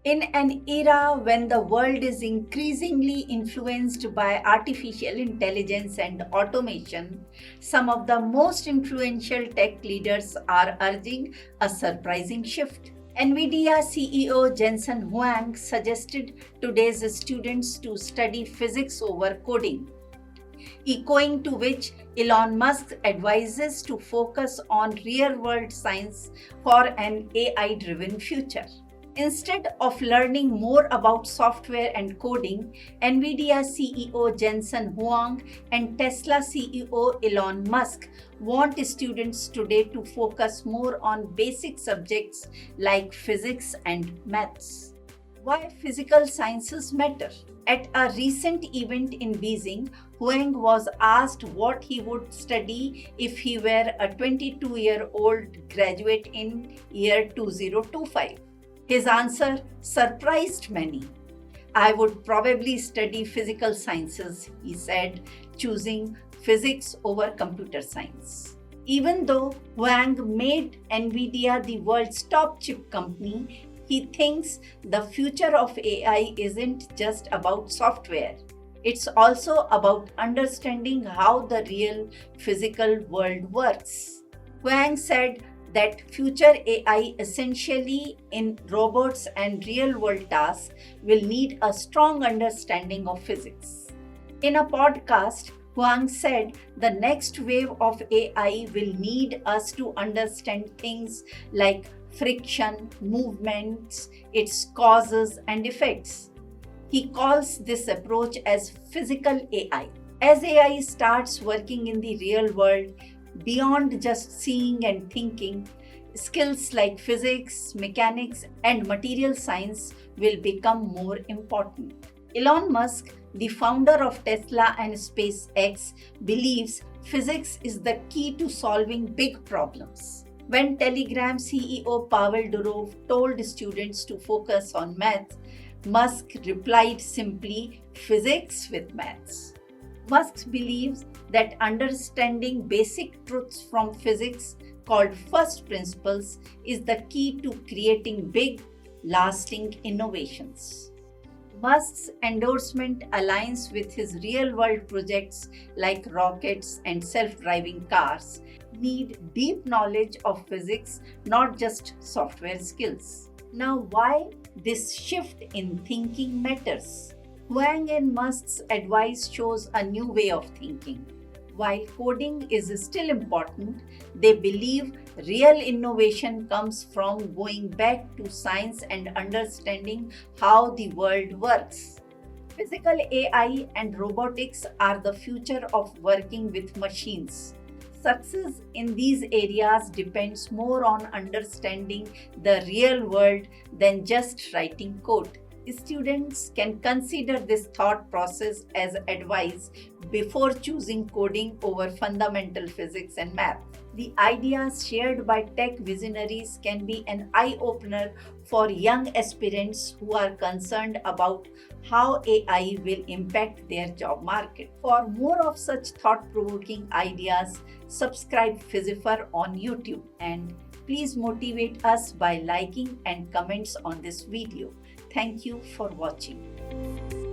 In an era when the world is increasingly influenced by artificial intelligence and automation, some of the most influential tech leaders are urging a surprising shift. NVIDIA CEO Jensen Huang suggested today's students to study physics over coding, echoing to which Elon Musk advises to focus on real world science for an AI driven future. Instead of learning more about software and coding, NVIDIA CEO Jensen Huang and Tesla CEO Elon Musk want students today to focus more on basic subjects like physics and maths. Why physical sciences matter? At a recent event in Beijing, Huang was asked what he would study if he were a 22-year-old graduate in year 2025. His answer surprised many. I would probably study physical sciences, he said, choosing physics over computer science. Even though Huang made NVIDIA the world's top chip company, he thinks the future of AI isn't just about software. It's also about understanding how the real physical world works. Huang said that future AI, essentially in robots and real world tasks, will need a strong understanding of physics. In a podcast, Huang said the next wave of AI will need us to understand things like friction, movements, its causes and effects. He calls this approach as physical AI. As AI starts working in the real world, beyond just seeing and thinking, skills like physics, mechanics, and material science will become more important. Elon Musk, the founder of Tesla and SpaceX, believes physics is the key to solving big problems. When Telegram CEO Pavel Durov told students to focus on math, Musk replied simply, physics with maths. Musk believes that understanding basic truths from physics, called first principles, is the key to creating big, lasting innovations. Musk's endorsement aligns with his real world projects like rockets and self driving cars, need deep knowledge of physics, not just software skills. Now, why this shift in thinking matters? Huang and Musk's advice shows a new way of thinking. While coding is still important, they believe real innovation comes from going back to science and understanding how the world works. Physical AI and robotics are the future of working with machines. Success in these areas depends more on understanding the real world than just writing code. Students can consider this thought process as advice before choosing coding over fundamental physics and math. The ideas shared by tech visionaries can be an eye opener for young aspirants who are concerned about how AI will impact their job market. For more of such thought provoking ideas, subscribe Phizifer on YouTube and please motivate us by liking and comments on this video. Thank you for watching.